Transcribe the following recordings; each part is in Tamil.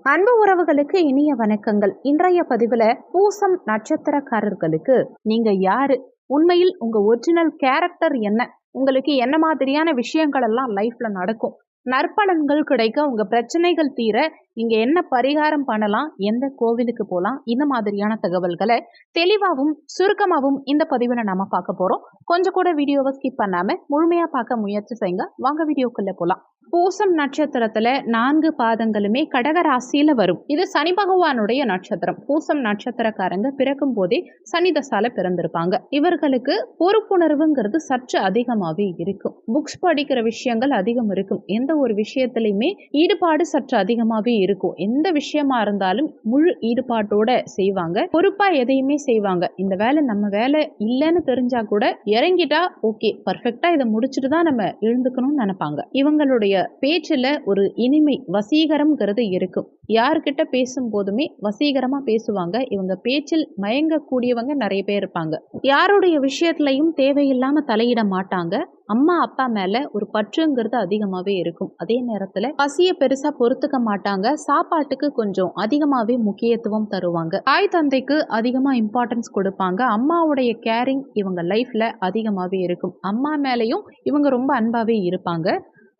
அன்பு உறவுகளுக்கு இனிய வணக்கங்கள். இன்றைய பதிவுல பூசம் நட்சத்திரக்காரர்களுக்கு நீங்க யாரு, உண்மையில் உங்க ஒரிஜினல் கேரக்டர் என்ன, உங்களுக்கு என்ன மாதிரியான விஷயங்கள் எல்லாம் லைஃப்ல நடக்கும், நற்பலன்கள் கிடைக்க, உங்க பிரச்சனைகள் தீர நீங்க என்ன பரிகாரம் பண்ணலாம், எந்த கோவிலுக்கு போலாம், இந்த மாதிரியான தகவல்களை தெளிவாகவும் சுருக்கமாகவும் இந்த பதிவுல நாம பார்க்க போறோம். கொஞ்சம் கூட வீடியோவை ஸ்கிப் பண்ணாம முழுமையா பார்க்க முயற்சி செய்யுங்க. வாங்க வீடியோக்குள்ள போலாம். பூசம் நட்சத்திரத்துல 4 பாதங்களுமே கடக ராசியில வரும். இது சனி பகவானுடைய நட்சத்திரம். பூசம் நட்சத்திரக்காரங்க பிறக்கும் போதே சனி தசால பிறந்திருப்பாங்க. இவர்களுக்கு பொறுப்புணர்வுங்கிறது சற்று அதிகமாவே இருக்கும். புக்ஸ் படிக்கிற விஷயங்கள் அதிகம் இருக்கும். எந்த ஒரு விஷயத்திலையுமே ஈடுபாடு சற்று அதிகமாவே இருக்கும். எந்த விஷயமா இருந்தாலும் முழு ஈடுபாட்டோட செய்வாங்க. பொறுப்பா எதையுமே செய்வாங்க. இந்த வேலை நம்ம வேலை இல்லைன்னு தெரிஞ்சா கூட இறங்கிட்டா ஓகே, பர்ஃபெக்டா இதை முடிச்சுட்டு தான் நம்ம எழுந்துக்கணும்னு நினைப்பாங்க. இவங்களுடைய பேச்சுல ஒரு இனிமை, வசீகரம்ங்கிறது இருக்கும். யார்கிட்ட பேசும் போதுமே வசீகரமா பேசுவாங்க. இவங்க பேச்சில் மயங்கக்கூடியவங்க நிறைய பேர் இருப்பாங்க. யாருடைய விஷயத்திலையும் தேவையில்லாம தலையிட மாட்டாங்க. அம்மா அப்பா மேல ஒரு பற்றுங்கிறது அதிகமாவே இருக்கும். அதே நேரத்துல பசிய பெருசா பொறுத்துக்க மாட்டாங்க. சாப்பாட்டுக்கு கொஞ்சம் அதிகமாவே முக்கியத்துவம் தருவாங்க. தாய் தந்தைக்கு அதிகமா இம்பார்ட்டன்ஸ் கொடுப்பாங்க. அம்மாவுடைய கேரிங் இவங்க லைஃப்ல அதிகமாவே இருக்கும். அம்மா மேலையும் இவங்க ரொம்ப அன்பாவே இருப்பாங்க.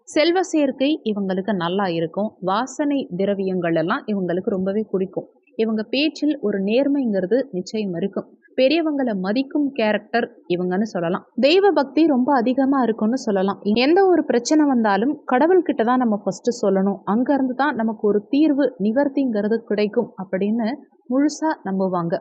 செல்வ சேர்க்கை இவங்களுக்கு நல்லா இருக்கும். வாசனை திரவியங்கள் எல்லாம் இவங்களுக்கு ரொம்பவே பிடிக்கும். இவங்க பேச்சில் ஒரு நேர்மைங்கிறது நிச்சயம் இருக்கும். பெரியவங்களை மதிக்கும் கேரக்டர் இவங்கன்னு சொல்லலாம். தெய்வ பக்தி ரொம்ப அதிகமா இருக்கும்னு சொல்லலாம். எந்த ஒரு பிரச்சனை வந்தாலும் கடவுள்கிட்ட தான் நம்ம ஃபர்ஸ்ட் சொல்லணும். அங்க இருந்து தான் நமக்கு ஒரு தீர்வு, நிவர்த்திங்கிறது கிடைக்கும் அப்படின்னு முழுசா நம்புவாங்க.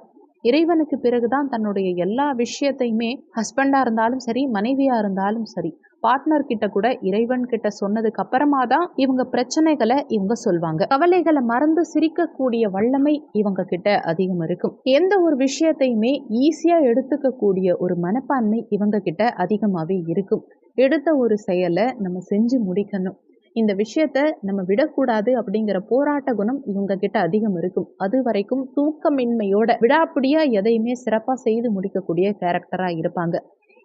இறைவனுக்கு பிறகுதான் தன்னுடைய எல்லா விஷயத்தையுமே ஹஸ்பண்டா இருந்தாலும் சரி, மனைவியா இருந்தாலும் சரி, பார்ட்னர் கிட்ட கூட இறைவன் கிட்ட சொன்னதுக்கு அப்புறமா தான் இவங்க பிரச்சனைகளை இவங்க சொல்வாங்க. கவலைகளை மறந்து சிரிக்கக்கூடிய வல்லமை இவங்க கிட்ட அதிகம் இருக்கும். எந்த ஒரு விஷயத்தையுமே ஈஸியா எடுத்துக்க கூடிய ஒரு மனப்பான்மை இவங்க கிட்ட அதிகமாவே இருக்கும். எடுத்த ஒரு செயலை நம்ம செஞ்சு முடிக்கணும், இந்த விஷயத்த நம்ம விடக்கூடாது அப்படிங்கிற போராட்ட குணம் இவங்க கிட்ட அதிகம் இருக்கும். அது வரைக்கும் தூக்கமின்மையோட விடாப்பிடியா எதையுமே சிறப்பா செய்து முடிக்கக்கூடிய கேரக்டரா இருப்பாங்க.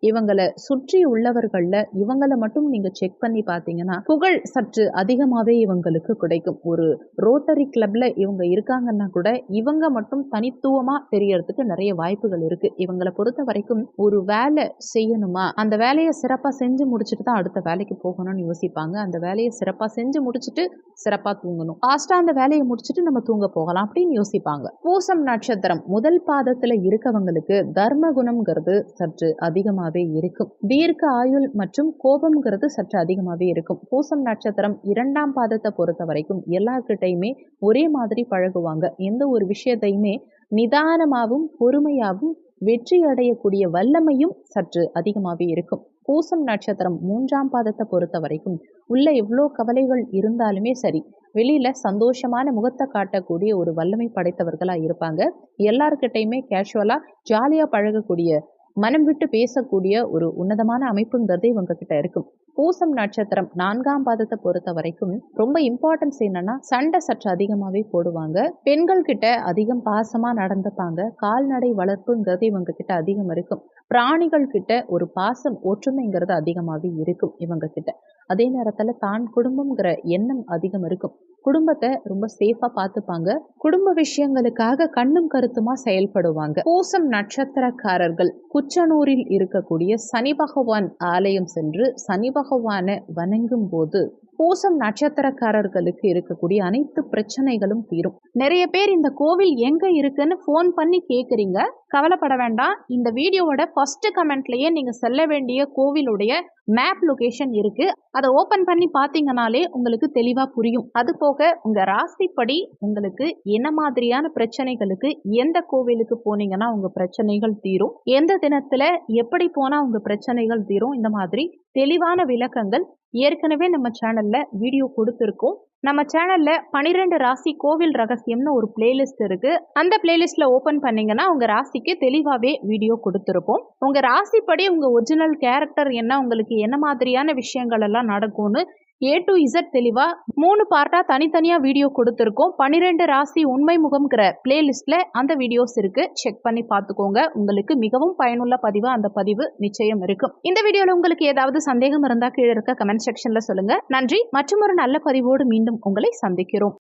இவங்களை சுற்றி உள்ளவர்கள்ல இவங்களை மட்டும் நீங்க செக் பண்ணி பார்த்தீங்கன்னா புகழ் சற்று அதிகமாவே இவங்களுக்கு கிடைக்கும். ஒரு ரோட்டரி கிளப்ல இவங்க இருக்காங்கன்னா கூட இவங்க மட்டும் தனித்துவமா தெரியறதுக்கு நிறைய வாய்ப்புகள் இருக்கு. இவங்களை பொறுத்த வரைக்கும் ஒரு வேலை செய்யணுமா, அந்த வேலையை சிறப்பா செஞ்சு முடிச்சுட்டு தான் அடுத்த வேலைக்கு போகணும்னு யோசிப்பாங்க. அந்த வேலையை சிறப்பா செஞ்சு முடிச்சுட்டு சிறப்பா தூங்கணும், ஃபாஸ்டா அந்த வேலையை முடிச்சுட்டு நம்ம தூங்க போகலாம் அப்படின்னு யோசிப்பாங்க. பூசம் நட்சத்திரம் முதல் பாதத்துல இருக்கவங்களுக்கு தர்ம குணம்ங்கிறது சற்று அதிகமா இருக்கும். தீர்க்க ஆயுள் மற்றும் கோபம்ங்கிறது சற்று அதிகமாவே இருக்கும். பூசம் நட்சத்திரம் 2ஆம் பாதத்தை பொறுத்த வரைக்கும் எல்லார்கிட்டையுமே ஒரே மாதிரி பழகுவாங்க. எந்த ஒரு விஷயத்தையுமே நிதானமாகவும் பொறுமையாகவும் வெற்றி அடையக்கூடிய வல்லமையும் சற்று அதிகமாவே இருக்கும். பூசம் நட்சத்திரம் 3ஆம் பாதத்தை பொறுத்த வரைக்கும் உள்ள எவ்வளோ கவலைகள் இருந்தாலுமே சரி, வெளியில சந்தோஷமான முகத்தை காட்டக்கூடிய ஒரு வல்லமை படைத்தவர்களா இருப்பாங்க. எல்லார்கிட்டையுமே கேஷுவலா ஜாலியா பழகக்கூடிய, மனம் விட்டு பேசக்கூடிய ஒரு உன்னதமான அமைப்புங்கிறது இவங்க கிட்ட இருக்கும். பூசம் நட்சத்திரம் 4ஆம் பாதத்தை பொறுத்த வரைக்கும் ரொம்ப இம்பார்ட்டன்ஸ் என்னன்னா சண்டை சற்று அதிகமாவே போடுவாங்க. பெண்கள் கிட்ட அதிகம் பாசமா நடந்துப்பாங்க. கால்நடை வளர்ப்புங்கிறது இவங்க கிட்ட அதிகம் இருக்கும். பிராணிகள் கிட்ட ஒரு பாசம் ஒற்றுமைங்கிறது அதிகமாவே இருக்கும் இவங்க கிட்ட. அதே நேரத்துல தான் குடும்பம்ங்கிற எண்ணம் அதிகம் இருக்கும். குடும்பத்தை ரொம்ப சேஃபா பார்த்துப்பாங்க. குடும்ப விஷயங்களுக்காக கண்ணும் கருத்துமா செயல்படுவாங்க. பூசம் நட்சத்திரக்காரர்கள் குச்சனூரில் இருக்கக்கூடிய சனி பகவான் ஆலயம் சென்று சனி பகவானை வணங்கும் போது பூசம் நட்சத்திரக்காரர்களுக்கு இருக்கக்கூடிய அனைத்து பிரச்சனைகளும் தீரும். நிறைய பேர் இந்த கோவில் எங்க இருக்குன்னு போன் பண்ணி கேக்குறீங்க. கவலைப்பட வேண்டாம். இந்த வீடியோவோட ஃபர்ஸ்ட் கமெண்ட்லயே நீங்க செல்ல வேண்டிய கோவிலுடைய மேப் லொகேஷன் இருக்கு. அதை ஓபன் பண்ணி பாத்தீங்கன்னாலே உங்களுக்கு தெளிவா புரியும். அது போக உங்க ராசிப்படி உங்களுக்கு என்ன மாதிரியான பிரச்சனைகளுக்கு எந்த கோவிலுக்கு போனீங்கன்னா உங்க பிரச்சனைகள் தீரும், எந்த தினத்துல எப்படி போனா உங்க பிரச்சனைகள் தீரும், இந்த மாதிரி தெளிவான விளக்கங்கள் ஏற்கனவே நம்ம சேனல்ல வீடியோ கொடுத்துருக்கோம். நம்ம சேனல்ல 12 ராசி கோவில் ரகசியம்னு ஒரு பிளேலிஸ்ட் இருக்கு. அந்த பிளேலிஸ்ட்ல ஓபன் பண்ணீங்கன்னா உங்க ராசிக்கு தெளிவாவே வீடியோ கொடுத்துருப்போம். உங்க ராசிப்படி உங்க ஒரிஜினல் கேரக்டர் என்ன, உங்களுக்கு என்ன மாதிரியான விஷயங்கள் எல்லாம் நடக்கும்னு A to Z தெளிவா 3 பார்ட்டா தனித்தனியா வீடியோ கொடுத்துருக்கோம். 12 ராசி உண்மை முகம்ங்கிற பிளேலிஸ்ட்ல அந்த வீடியோஸ் இருக்கு. செக் பண்ணி பார்த்துக்கோங்க. உங்களுக்கு மிகவும் பயனுள்ள பதிவா அந்த பதிவு நிச்சயம் இருக்கும். இந்த வீடியோல உங்களுக்கு ஏதாவது சந்தேகம் இருந்தா கீழே இருக்க கமெண்ட் செக்ஷன்ல சொல்லுங்க. நன்றி. மற்றும் ஒரு நல்ல பதிவோடு மீண்டும் உங்களை சந்திக்கிறோம்.